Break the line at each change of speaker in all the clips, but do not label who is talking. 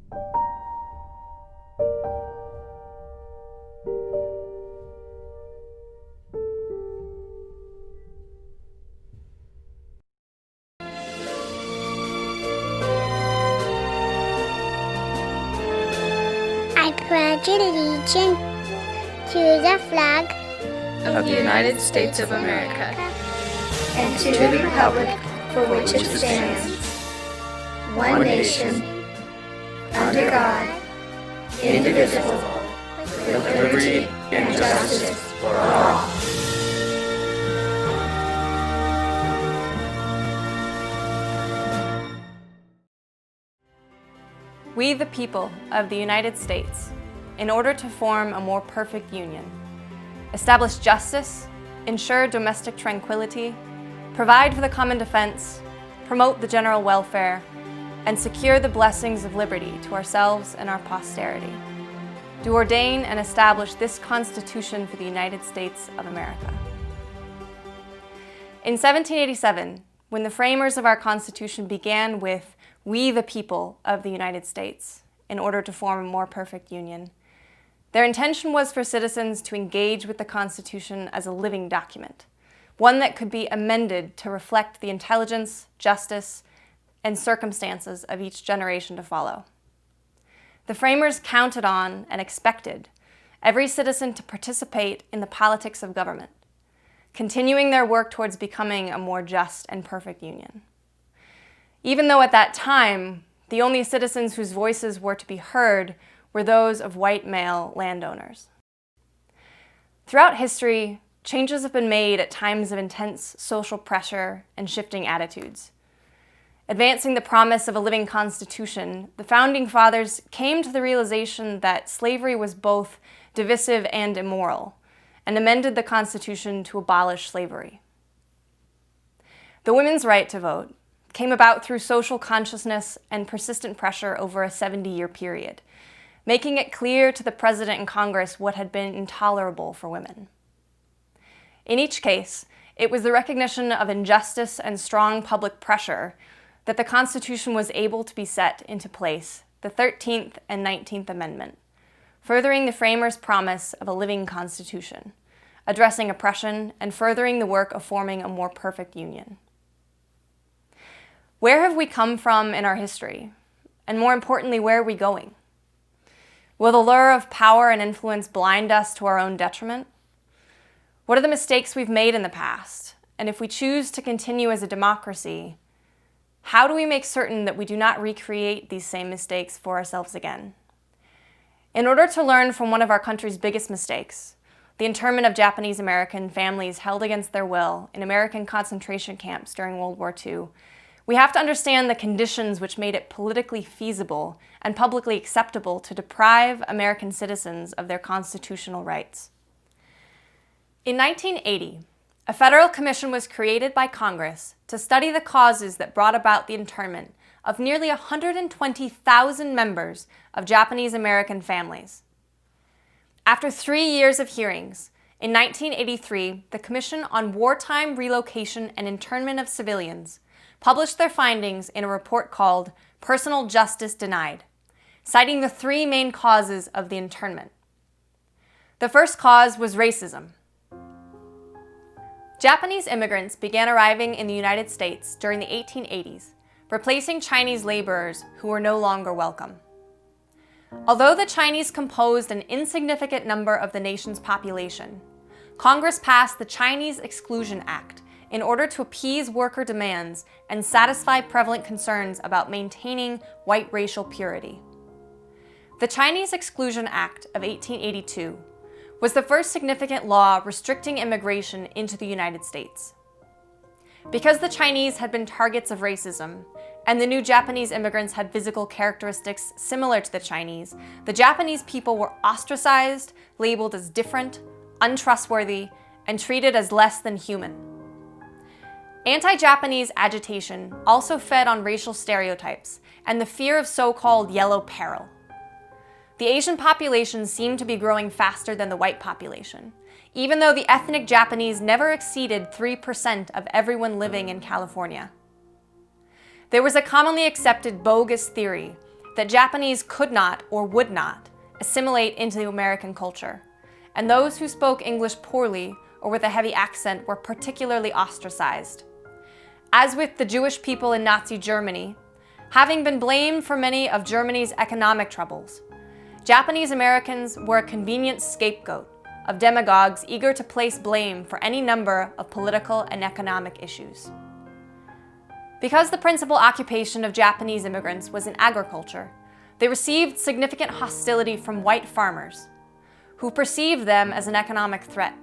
I pledge allegiance to the flag
of the United States of America
and to the republic for which it stands, one nation, under God, indivisible, with liberty and justice for all.
We, the people of the United States, in order to form a more perfect union, establish justice, ensure domestic tranquility, provide for the common defense, promote the general welfare, and secure the blessings of liberty to ourselves and our posterity, do ordain and establish this Constitution for the United States of America. In 1787, when the framers of our Constitution began with "We the people of the United States," in order to form a more perfect union, their intention was for citizens to engage with the Constitution as a living document, one that could be amended to reflect the intelligence, justice, and circumstances of each generation to follow. The framers counted on and expected every citizen to participate in the politics of government, continuing their work towards becoming a more just and perfect union. Even though at that time, the only citizens whose voices were to be heard were those of white male landowners. Throughout history, changes have been made at times of intense social pressure and shifting attitudes. Advancing the promise of a living constitution, the Founding Fathers came to the realization that slavery was both divisive and immoral, and amended the Constitution to abolish slavery. The women's right to vote came about through social consciousness and persistent pressure over a 70-year period, making it clear to the President and Congress what had been intolerable for women. In each case, it was the recognition of injustice and strong public pressure that the Constitution was able to be set into place, the 13th and 19th Amendment, furthering the framers' promise of a living Constitution, addressing oppression, and furthering the work of forming a more perfect union. Where have we come from in our history? And more importantly, where are we going? Will the lure of power and influence blind us to our own detriment? What are the mistakes we've made in the past? And if we choose to continue as a democracy, how do we make certain that we do not recreate these same mistakes for ourselves again? In order to learn from one of our country's biggest mistakes, the internment of Japanese American families held against their will in American concentration camps during World War II, we have to understand the conditions which made it politically feasible and publicly acceptable to deprive American citizens of their constitutional rights. In 1980, a federal commission was created by Congress to study the causes that brought about the internment of nearly 120,000 members of Japanese American families. After 3 years of hearings, in 1983, the Commission on Wartime Relocation and Internment of Civilians published their findings in a report called Personal Justice Denied, citing the 3 main causes of the internment. The first cause was racism. Japanese immigrants began arriving in the United States during the 1880s, replacing Chinese laborers who were no longer welcome. Although the Chinese composed an insignificant number of the nation's population, Congress passed the Chinese Exclusion Act in order to appease worker demands and satisfy prevalent concerns about maintaining white racial purity. The Chinese Exclusion Act of 1882 was the first significant law restricting immigration into the United States. Because the Chinese had been targets of racism, and the new Japanese immigrants had physical characteristics similar to the Chinese, the Japanese people were ostracized, labeled as different, untrustworthy, and treated as less than human. Anti-Japanese agitation also fed on racial stereotypes and the fear of so-called yellow peril. The Asian population seemed to be growing faster than the white population, even though the ethnic Japanese never exceeded 3% of everyone living in California. There was a commonly accepted bogus theory that Japanese could not or would not assimilate into the American culture, and those who spoke English poorly or with a heavy accent were particularly ostracized. As with the Jewish people in Nazi Germany, having been blamed for many of Germany's economic troubles, Japanese Americans were a convenient scapegoat of demagogues eager to place blame for any number of political and economic issues. Because the principal occupation of Japanese immigrants was in agriculture, they received significant hostility from white farmers, who perceived them as an economic threat.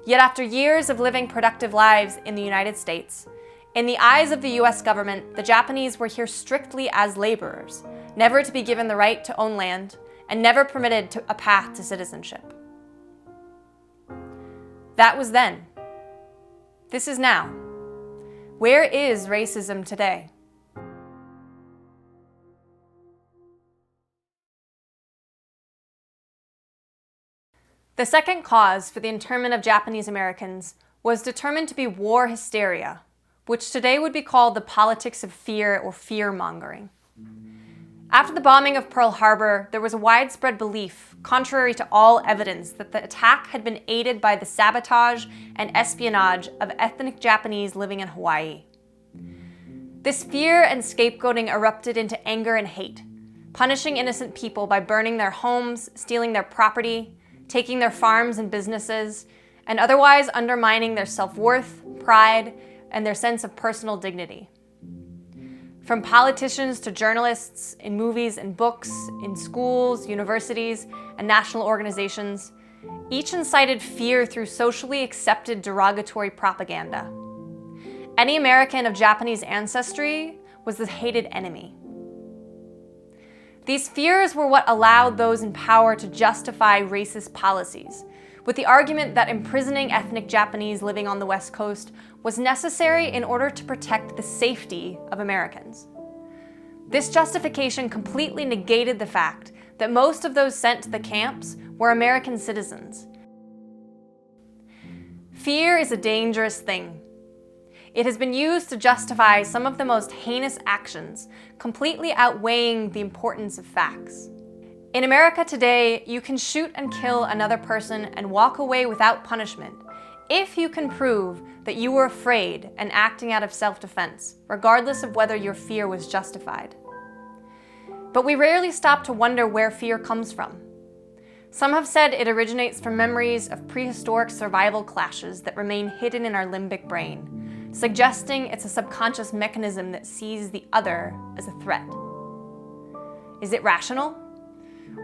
Yet after years of living productive lives in the United States, in the eyes of the US government, the Japanese were here strictly as laborers, never to be given the right to own land, and never permitted a path to citizenship. That was then. This is now. Where is racism today? The second cause for the internment of Japanese Americans was determined to be war hysteria, which today would be called the politics of fear or fear-mongering. After the bombing of Pearl Harbor, there was a widespread belief, contrary to all evidence, that the attack had been aided by the sabotage and espionage of ethnic Japanese living in Hawaii. This fear and scapegoating erupted into anger and hate, punishing innocent people by burning their homes, stealing their property, taking their farms and businesses, and otherwise undermining their self-worth, pride, and their sense of personal dignity. From politicians to journalists, in movies and books, in schools, universities, and national organizations, each incited fear through socially accepted derogatory propaganda. Any American of Japanese ancestry was the hated enemy. These fears were what allowed those in power to justify racist policies, with the argument that imprisoning ethnic Japanese living on the West Coast was necessary in order to protect the safety of Americans. This justification completely negated the fact that most of those sent to the camps were American citizens. Fear is a dangerous thing. It has been used to justify some of the most heinous actions, completely outweighing the importance of facts. In America today, you can shoot and kill another person and walk away without punishment if you can prove that you were afraid and acting out of self-defense, regardless of whether your fear was justified. But we rarely stop to wonder where fear comes from. Some have said it originates from memories of prehistoric survival clashes that remain hidden in our limbic brain, suggesting it's a subconscious mechanism that sees the other as a threat. Is it rational?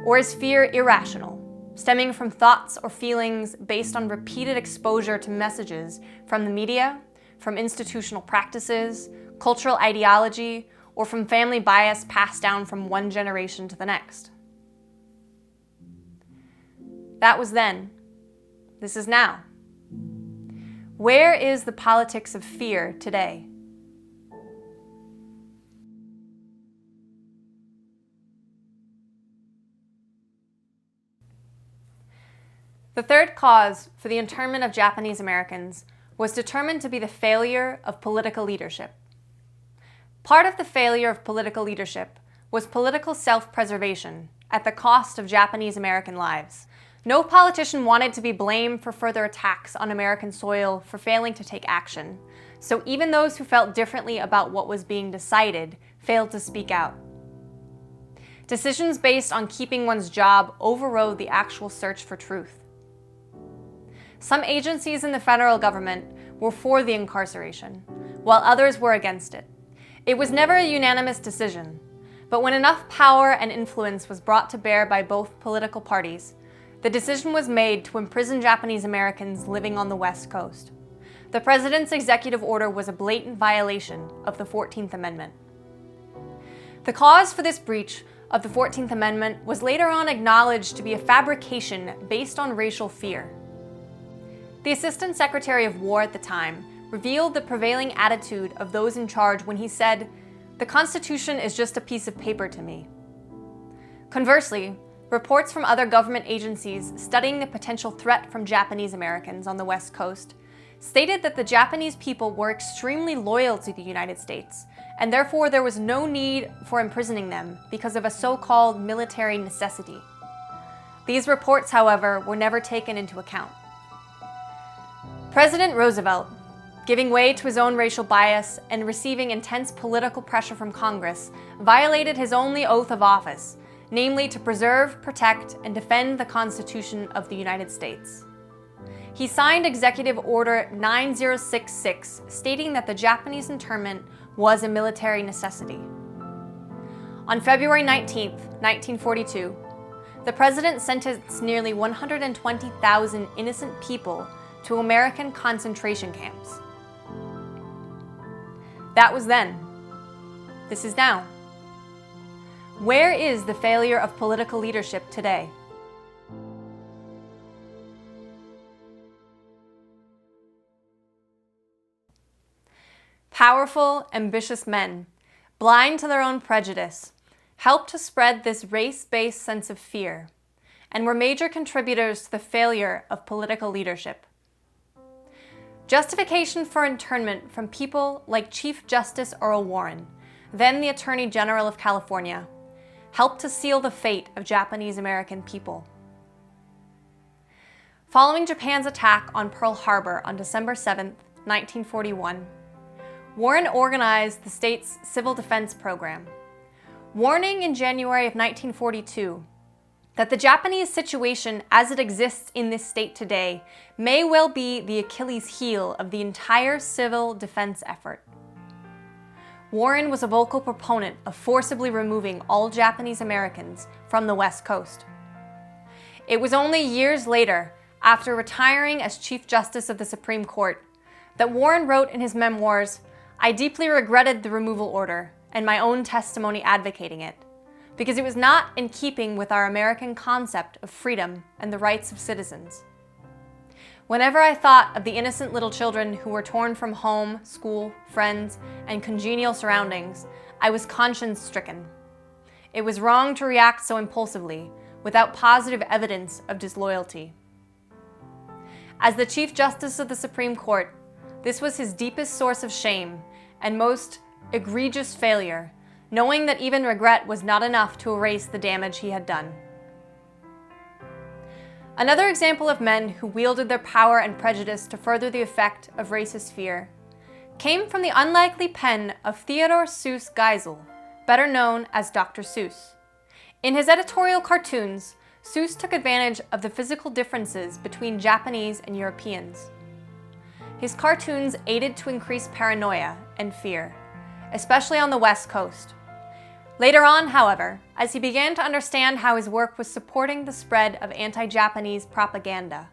Or is fear irrational, stemming from thoughts or feelings based on repeated exposure to messages from the media, from institutional practices, cultural ideology, or from family bias passed down from one generation to the next? That was then. This is now. Where is the politics of fear today? The third cause for the internment of Japanese Americans was determined to be the failure of political leadership. Part of the failure of political leadership was political self-preservation at the cost of Japanese American lives. No politician wanted to be blamed for further attacks on American soil for failing to take action, so even those who felt differently about what was being decided failed to speak out. Decisions based on keeping one's job overrode the actual search for truth. Some agencies in the federal government were for the incarceration, while others were against it. It was never a unanimous decision, but when enough power and influence was brought to bear by both political parties, the decision was made to imprison Japanese Americans living on the West Coast. The president's executive order was a blatant violation of the 14th Amendment. The cause for this breach of the 14th Amendment was later on acknowledged to be a fabrication based on racial fear. The Assistant Secretary of War at the time revealed the prevailing attitude of those in charge when he said, "The Constitution is just a piece of paper to me." Conversely, reports from other government agencies studying the potential threat from Japanese Americans on the West Coast stated that the Japanese people were extremely loyal to the United States and therefore there was no need for imprisoning them because of a so-called military necessity. These reports, however, were never taken into account. President Roosevelt, giving way to his own racial bias and receiving intense political pressure from Congress, violated his only oath of office, namely to preserve, protect, and defend the Constitution of the United States. He signed Executive Order 9066, stating that the Japanese internment was a military necessity. On February 19, 1942, the president sentenced nearly 120,000 innocent people to American concentration camps. That was then. This is now. Where is the failure of political leadership today? Powerful, ambitious men, blind to their own prejudice, helped to spread this race-based sense of fear, and were major contributors to the failure of political leadership. Justification for internment from people like Chief Justice Earl Warren, then the Attorney General of California, helped to seal the fate of Japanese American people. Following Japan's attack on Pearl Harbor on December 7, 1941, Warren organized the state's civil defense program, warning in January of 1942 that the Japanese situation as it exists in this state today may well be the Achilles heel of the entire civil defense effort. Warren was a vocal proponent of forcibly removing all Japanese Americans from the West Coast. It was only years later, after retiring as Chief Justice of the Supreme Court, that Warren wrote in his memoirs, "I deeply regretted the removal order and my own testimony advocating it, because it was not in keeping with our American concept of freedom and the rights of citizens. Whenever I thought of the innocent little children who were torn from home, school, friends, and congenial surroundings, I was conscience-stricken. It was wrong to react so impulsively, without positive evidence of disloyalty." As the Chief Justice of the Supreme Court, this was his deepest source of shame and most egregious failure, knowing that even regret was not enough to erase the damage he had done. Another example of men who wielded their power and prejudice to further the effect of racist fear came from the unlikely pen of Theodore Seuss Geisel, better known as Dr. Seuss. In his editorial cartoons, Seuss took advantage of the physical differences between Japanese and Europeans. His cartoons aided to increase paranoia and fear, especially on the West Coast. Later on, however, as he began to understand how his work was supporting the spread of anti-Japanese propaganda,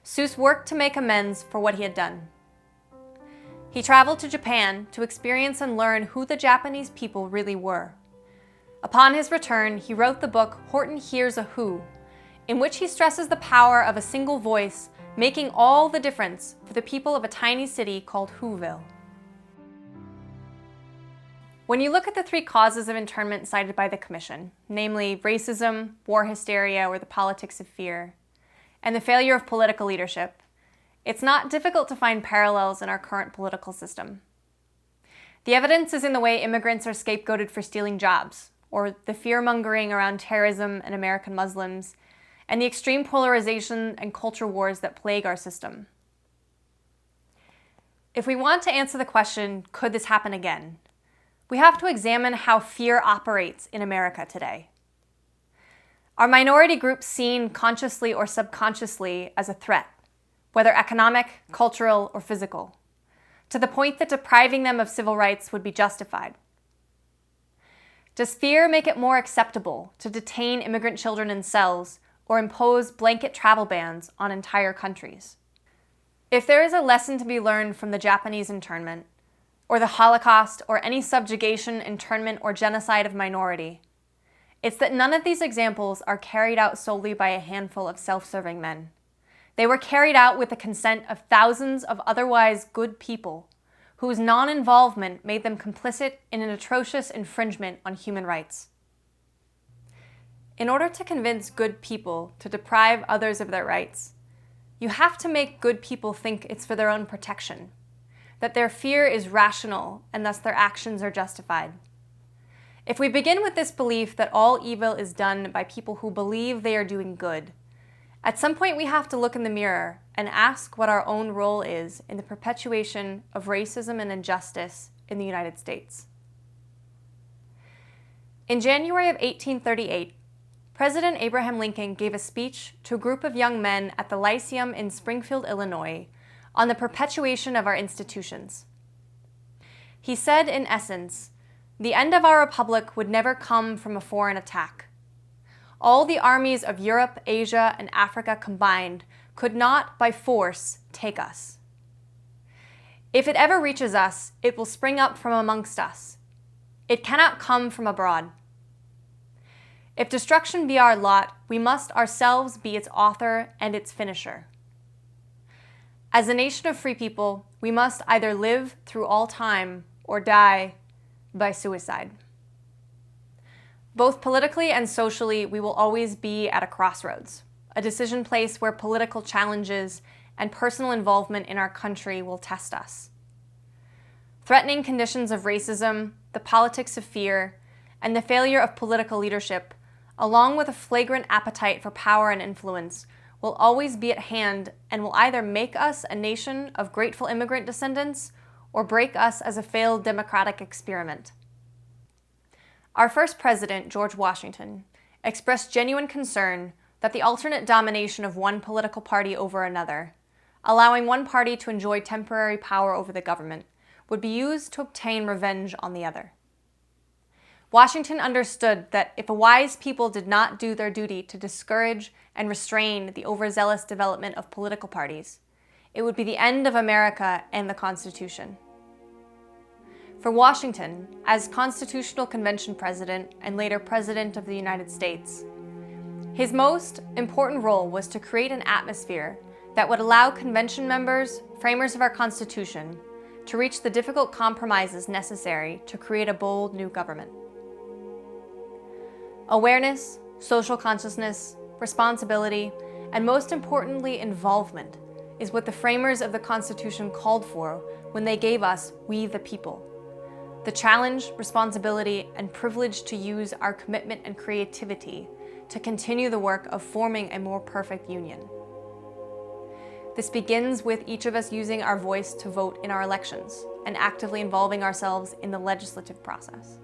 Seuss worked to make amends for what he had done. He traveled to Japan to experience and learn who the Japanese people really were. Upon his return, he wrote the book Horton Hears a Who, in which he stresses the power of a single voice making all the difference for the people of a tiny city called Whoville. When you look at the three causes of internment cited by the Commission, namely racism, war hysteria, or the politics of fear, and the failure of political leadership, it's not difficult to find parallels in our current political system. The evidence is in the way immigrants are scapegoated for stealing jobs, or the fear-mongering around terrorism and American Muslims, and the extreme polarization and culture wars that plague our system. If we want to answer the question, could this happen again, we have to examine how fear operates in America today. Are minority groups seen consciously or subconsciously as a threat, whether economic, cultural, or physical, to the point that depriving them of civil rights would be justified? Does fear make it more acceptable to detain immigrant children in cells or impose blanket travel bans on entire countries? If there is a lesson to be learned from the Japanese internment, or the Holocaust, or any subjugation, internment, or genocide of minority, it's that none of these examples are carried out solely by a handful of self-serving men. They were carried out with the consent of thousands of otherwise good people, whose non-involvement made them complicit in an atrocious infringement on human rights. In order to convince good people to deprive others of their rights, you have to make good people think it's for their own protection. that their fear is rational and thus their actions are justified. If we begin with this belief that all evil is done by people who believe they are doing good, at some point we have to look in the mirror and ask what our own role is in the perpetuation of racism and injustice in the United States. In January of 1838, President Abraham Lincoln gave a speech to a group of young men at the Lyceum in Springfield, Illinois, on the perpetuation of our institutions. He said, in essence, the end of our republic would never come from a foreign attack. All the armies of Europe, Asia, and Africa combined could not, by force, take us. If it ever reaches us, it will spring up from amongst us. It cannot come from abroad. If destruction be our lot, we must ourselves be its author and its finisher. As a nation of free people, we must either live through all time or die by suicide. Both politically and socially, we will always be at a crossroads, a decision place where political challenges and personal involvement in our country will test us. Threatening conditions of racism, the politics of fear, and the failure of political leadership, along with a flagrant appetite for power and influence, will always be at hand and will either make us a nation of grateful immigrant descendants or break us as a failed democratic experiment. Our first president, George Washington, expressed genuine concern that the alternate domination of one political party over another, allowing one party to enjoy temporary power over the government, would be used to obtain revenge on the other. Washington understood that if a wise people did not do their duty to discourage and restrain the overzealous development of political parties, it would be the end of America and the Constitution. For Washington, as Constitutional Convention President and later President of the United States, his most important role was to create an atmosphere that would allow convention members, framers of our Constitution, to reach the difficult compromises necessary to create a bold new government. Awareness, social consciousness, responsibility, and most importantly, involvement is what the framers of the Constitution called for when they gave us "We the People," the challenge, responsibility, and privilege to use our commitment and creativity to continue the work of forming a more perfect union. This begins with each of us using our voice to vote in our elections and actively involving ourselves in the legislative process.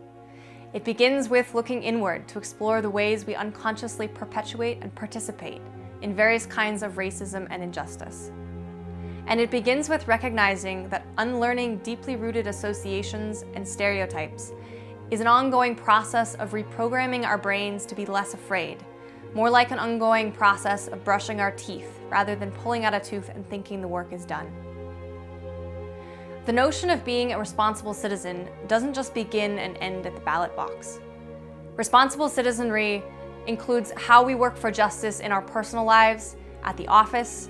It begins with looking inward to explore the ways we unconsciously perpetuate and participate in various kinds of racism and injustice. And it begins with recognizing that unlearning deeply rooted associations and stereotypes is an ongoing process of reprogramming our brains to be less afraid, more like an ongoing process of brushing our teeth rather than pulling out a tooth and thinking the work is done. The notion of being a responsible citizen doesn't just begin and end at the ballot box. Responsible citizenry includes how we work for justice in our personal lives, at the office,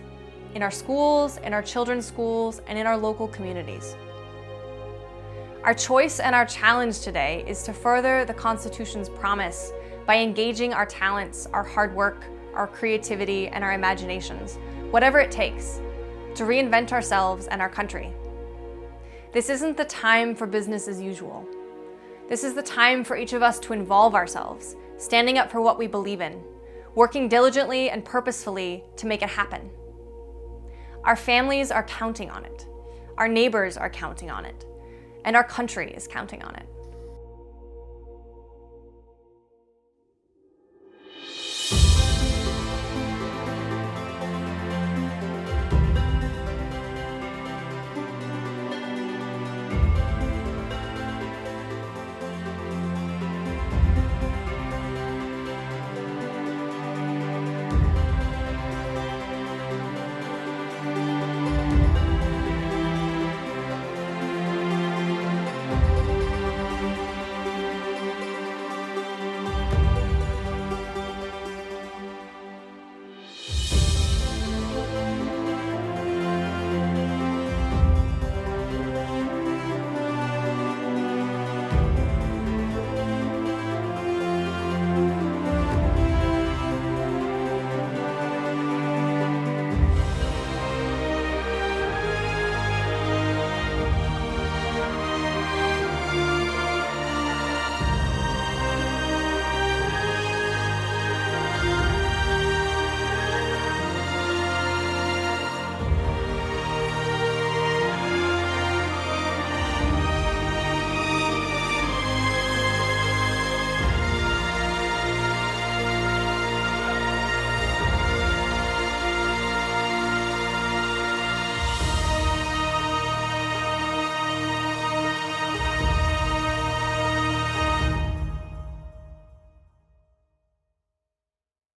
in our schools, in our children's schools, and in our local communities. Our choice and our challenge today is to further the Constitution's promise by engaging our talents, our hard work, our creativity, and our imaginations, whatever it takes, to reinvent ourselves and our country. This isn't the time for business as usual. This is the time for each of us to involve ourselves, standing up for what we believe in, working diligently and purposefully to make it happen. Our families are counting on it. Our neighbors are counting on it. And our country is counting on it.